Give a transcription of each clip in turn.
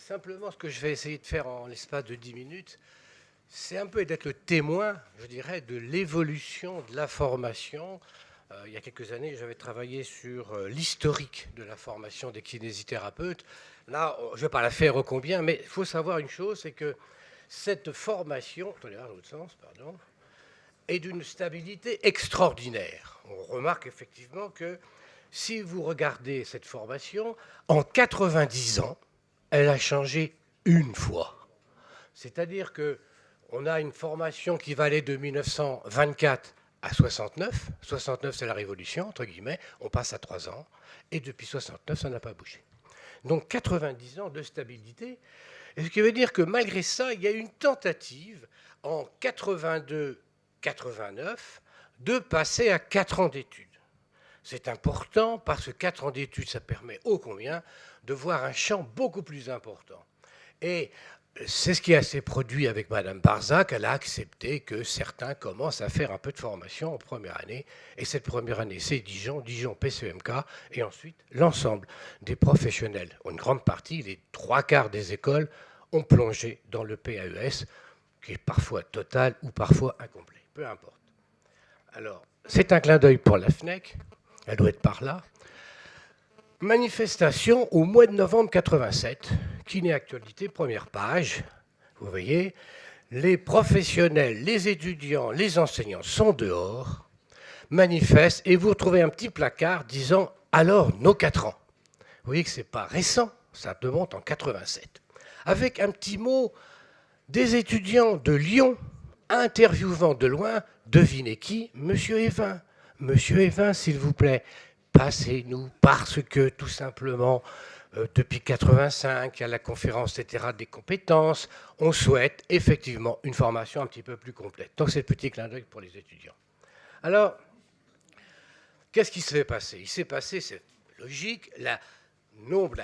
simplement, ce que je vais essayer de faire en l'espace de 10 minutes, c'est un peu d'être le témoin, je dirais, de l'évolution de la formation. Il y a quelques années, j'avais travaillé sur l'historique de la formation des kinésithérapeutes. Là, je ne vais pas la faire au combien, mais il faut savoir une chose, c'est que cette formation, attendez, dans l'autre sens, pardon, est d'une stabilité extraordinaire. On remarque effectivement que si vous regardez cette formation, en 90 ans, elle a changé une fois. C'est-à-dire que on a une formation qui va aller de 1924 à 69. 69, c'est la Révolution, entre guillemets. On passe à 3 ans. Et depuis 69, ça n'a pas bougé. Donc 90 ans de stabilité. Et ce qui veut dire que malgré ça, il y a une tentative en 82-89 de passer à 4 ans d'études. C'est important parce que 4 ans d'études, ça permet ô combien de voir un champ beaucoup plus important. Et c'est ce qui s'est produit avec Madame Barzac. Elle a accepté que certains commencent à faire un peu de formation en première année. Et cette première année, c'est Dijon PCMK, et ensuite l'ensemble des professionnels. Une grande partie, les 3/4 des écoles, ont plongé dans le PAES, qui est parfois total ou parfois incomplet. Peu importe. Alors, c'est un clin d'œil pour la FNEC. Elle doit être par là. Manifestation au mois de novembre 87, Kiné-Actualité, première page. Vous voyez, les professionnels, les étudiants, les enseignants sont dehors, manifestent, et vous retrouvez un petit placard disant « Alors, nos 4 ans ». Vous voyez que ce n'est pas récent, ça remonte en 87. Avec un petit mot des étudiants de Lyon interviewant de loin, devinez qui? Monsieur Evin. Monsieur Evin, s'il vous plaît, passez-nous, parce que tout simplement, depuis 85, il y a la conférence, etc., des compétences, on souhaite effectivement une formation un petit peu plus complète. Donc c'est le petit clin d'œil pour les étudiants. Alors, qu'est-ce qui s'est passé? Il s'est passé, c'est logique, la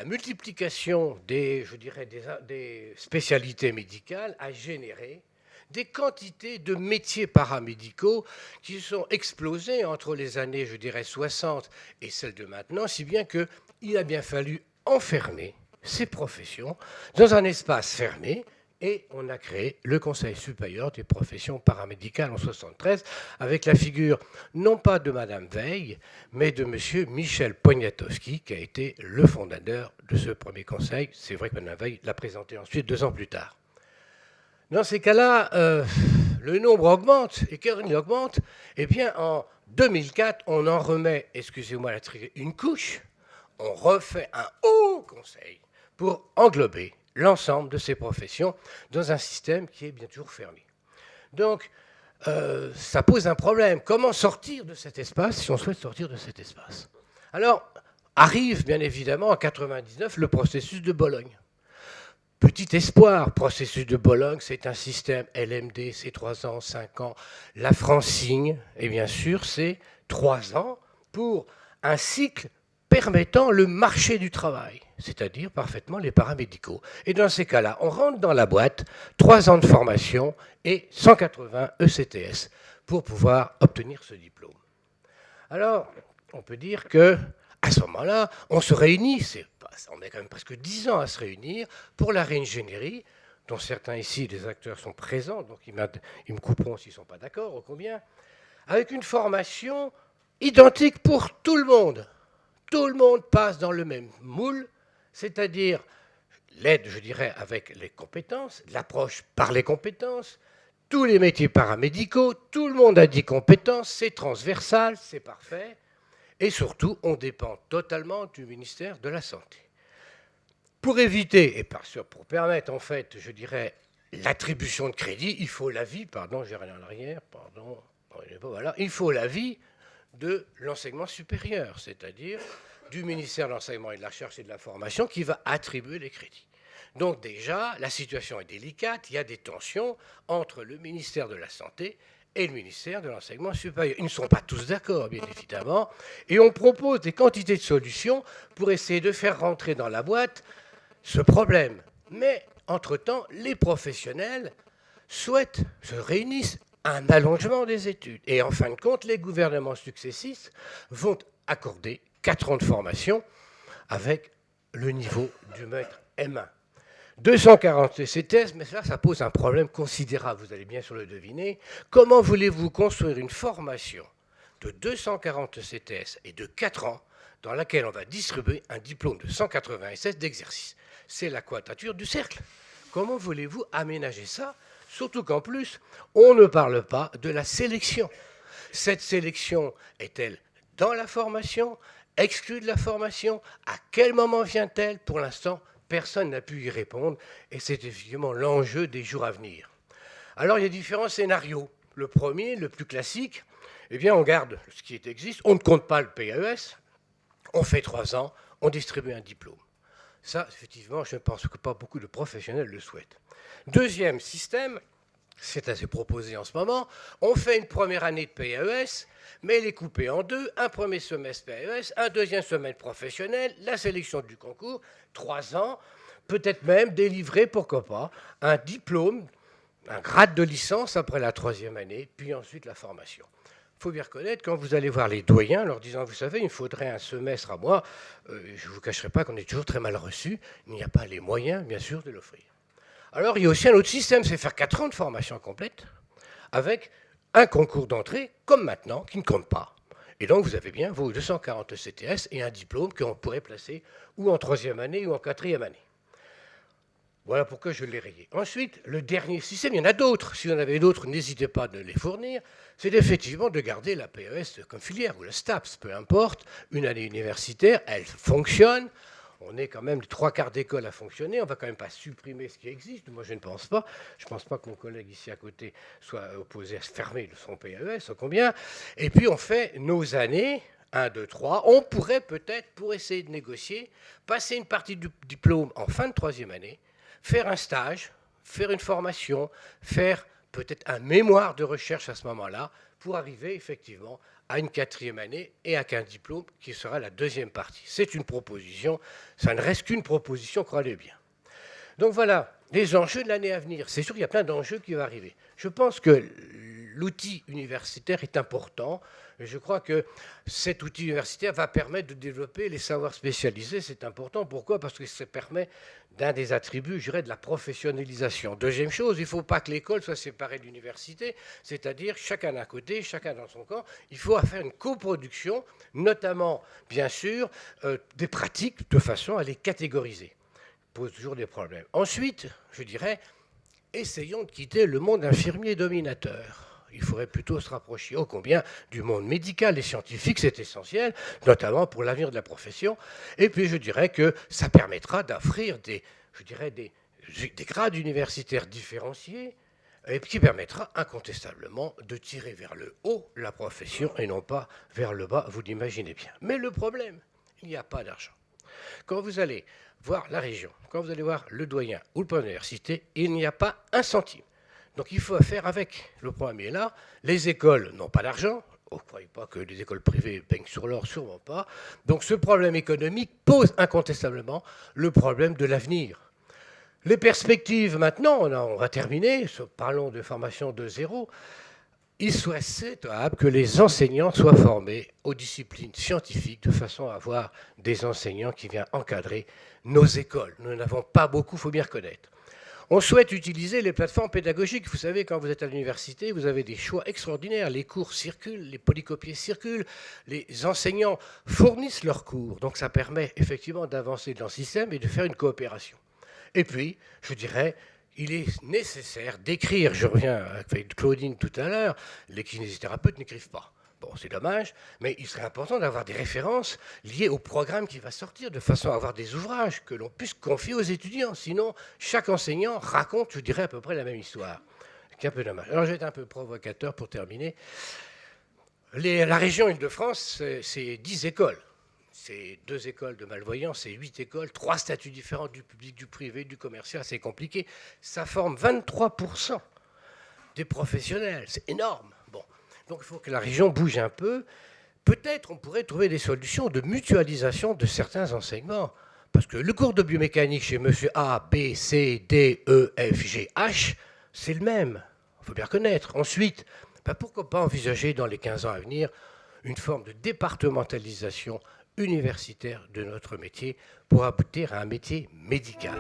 multiplication des, je dirais, des spécialités médicales a généré des quantités de métiers paramédicaux qui sont explosés entre les années, je dirais, 60 et celles de maintenant, si bien qu'il a bien fallu enfermer ces professions dans un espace fermé, et on a créé le Conseil supérieur des professions paramédicales en 1973, avec la figure non pas de Madame Veil, mais de Monsieur Michel Poniatowski, qui a été le fondateur de ce premier conseil. C'est vrai que Madame Veil l'a présenté ensuite 2 ans plus tard. Dans ces cas-là, le nombre augmente. Et quand il augmente, eh bien, en 2004, on en remet, excusez-moi la triche, une couche. On refait un haut conseil pour englober l'ensemble de ces professions dans un système qui est bien toujours fermé. Donc, ça pose un problème. Comment sortir de cet espace si on souhaite sortir de cet espace? Alors, arrive bien évidemment en 99 le processus de Bologne. Petit espoir, processus de Bologne, c'est un système LMD, c'est 3 ans, 5 ans. La Francigne, et bien sûr, c'est 3 ans pour un cycle permettant le marché du travail, c'est-à-dire parfaitement les paramédicaux. Et dans ces cas-là, on rentre dans la boîte, 3 ans de formation et 180 ECTS pour pouvoir obtenir ce diplôme. Alors, on peut dire que à ce moment-là, on se réunit, on met quand même presque 10 ans à se réunir pour la réingénierie, dont certains ici, des acteurs, sont présents, donc ils me couperont s'ils ne sont pas d'accord, ou combien, avec une formation identique pour tout le monde. Tout le monde passe dans le même moule, c'est-à-dire l'aide, je dirais, avec les compétences, l'approche par les compétences, tous les métiers paramédicaux, tout le monde a 10 compétences, c'est transversal, c'est parfait. Et surtout, on dépend totalement du ministère de la Santé. Pour éviter, et pour permettre, en fait, je dirais, l'attribution de crédit, il faut l'avis, pardon, j'ai rien en arrière, pardon, voilà, il faut l'avis de l'enseignement supérieur, c'est-à-dire du ministère de l'Enseignement et de la Recherche et de la Formation qui va attribuer les crédits. Donc déjà, la situation est délicate, il y a des tensions entre le ministère de la Santé et le ministère de l'Enseignement supérieur. Ils ne sont pas tous d'accord, bien évidemment, et on propose des quantités de solutions pour essayer de faire rentrer dans la boîte ce problème. Mais, entre-temps, les professionnels souhaitent, se réunissent, un allongement des études. Et en fin de compte, les gouvernements successifs vont accorder 4 ans de formation avec le niveau du maître M1. 240 ECTS, mais ça pose un problème considérable, vous allez bien sûr le deviner. Comment voulez-vous construire une formation de 240 ECTS et de 4 ans dans laquelle on va distribuer un diplôme de 180 SS d'exercice? C'est la quadrature du cercle. Comment voulez-vous aménager ça? Surtout qu'en plus, on ne parle pas de la sélection. Cette sélection est-elle dans la formation, exclue de la formation? À quel moment vient-elle? Pour l'instant, personne n'a pu y répondre, et c'est effectivement l'enjeu des jours à venir. Alors, il y a différents scénarios. Le premier, le plus classique, eh bien, on garde ce qui existe, on ne compte pas le PAES, on fait 3 ans, on distribue un diplôme. Ça, effectivement, je ne pense que pas beaucoup de professionnels le souhaitent. Deuxième système, c'est assez proposé en ce moment, on fait une première année de PAES, mais elle est coupée en deux, un premier semestre PAES, un deuxième semestre professionnel, la sélection du concours, 3 ans, peut-être même délivrer, pourquoi pas, un diplôme, un grade de licence après la 3e année, puis ensuite la formation. Il faut bien reconnaître, quand vous allez voir les doyens, leur disant, vous savez, il me faudrait un semestre à moi, je ne vous cacherai pas qu'on est toujours très mal reçu, il n'y a pas les moyens, bien sûr, de l'offrir. Alors, il y a aussi un autre système, c'est faire 4 ans de formation complète, avec un concours d'entrée, comme maintenant, qui ne compte pas. Et donc, vous avez bien vos 240 CTS et un diplôme qu'on pourrait placer ou en 3e année ou en 4e année. Voilà pourquoi je l'ai rayé. Ensuite, le dernier système, il y en a d'autres. Si vous en avez d'autres, n'hésitez pas de les fournir. C'est effectivement de garder la PES comme filière, ou le STAPS, peu importe. Une année universitaire, elle fonctionne. On est quand même les 3/4 d'école à fonctionner. On ne va quand même pas supprimer ce qui existe. Moi, je ne pense pas. Je ne pense pas que mon collègue ici à côté soit opposé à se fermer son PES, combien. Et puis, on fait nos années, 1, 2, 3. On pourrait peut-être, pour essayer de négocier, passer une partie du diplôme en fin de 3e année, faire un stage, faire une formation, faire peut-être un mémoire de recherche à ce moment-là, pour arriver effectivement à une 4e année et à un diplôme qui sera la 2e partie. C'est une proposition, ça ne reste qu'une proposition, croyez bien. Donc voilà, les enjeux de l'année à venir. C'est sûr qu'il y a plein d'enjeux qui vont arriver. Je pense que l'outil universitaire est important. Je crois que cet outil universitaire va permettre de développer les savoirs spécialisés. C'est important. Pourquoi? Parce que ça permet d'un des attributs, je dirais, de la professionnalisation. Deuxième chose, il ne faut pas que l'école soit séparée de l'université, c'est-à-dire chacun d'un côté, chacun dans son camp. Il faut faire une coproduction, notamment, bien sûr, des pratiques de façon à les catégoriser. Ça pose toujours des problèmes. Ensuite, je dirais, essayons de quitter le monde infirmier dominateur. Il faudrait plutôt se rapprocher ô combien du monde médical et scientifique, c'est essentiel, notamment pour l'avenir de la profession. Et puis je dirais que ça permettra d'offrir des grades universitaires différenciés, et qui permettra incontestablement de tirer vers le haut la profession et non pas vers le bas, vous l'imaginez bien. Mais le problème, il n'y a pas d'argent. Quand vous allez voir la région, quand vous allez voir le doyen ou le président de l'université, il n'y a pas un centime. Donc il faut faire avec. Le problème est là. Les écoles n'ont pas d'argent. Vous ne croyez pas que les écoles privées peignent sur l'or? Sûrement pas. Donc ce problème économique pose incontestablement le problème de l'avenir. Les perspectives, maintenant, on va terminer. Parlons de formation de zéro. Il serait souhaitable que les enseignants soient formés aux disciplines scientifiques de façon à avoir des enseignants qui viennent encadrer nos écoles. Nous n'en avons pas beaucoup, il faut bien reconnaître. On souhaite utiliser les plateformes pédagogiques. Vous savez, quand vous êtes à l'université, vous avez des choix extraordinaires. Les cours circulent, les polycopiés circulent, les enseignants fournissent leurs cours. Donc ça permet effectivement d'avancer dans le système et de faire une coopération. Et puis, je dirais, il est nécessaire d'écrire, je reviens avec Claudine tout à l'heure, les kinésithérapeutes n'écrivent pas. Bon, c'est dommage, mais il serait important d'avoir des références liées au programme qui va sortir, de façon à avoir des ouvrages que l'on puisse confier aux étudiants. Sinon, chaque enseignant raconte, je dirais, à peu près la même histoire. C'est un peu dommage. Alors, je vais être un peu provocateur pour terminer. La région Île-de-France, c'est 10 écoles. C'est 2 écoles de malvoyants, c'est 8 écoles, 3 statuts différents du public, du privé, du commercial, c'est compliqué. Ça forme 23% des professionnels, c'est énorme. Bon. Donc il faut que la région bouge un peu. Peut-être on pourrait trouver des solutions de mutualisation de certains enseignements. Parce que le cours de biomécanique chez monsieur A, B, C, D, E, F, G, H, c'est le même. Il faut bien reconnaître. Ensuite, pourquoi pas envisager dans les 15 ans à venir une forme de départementalisation universitaire de notre métier pour aboutir à un métier médical.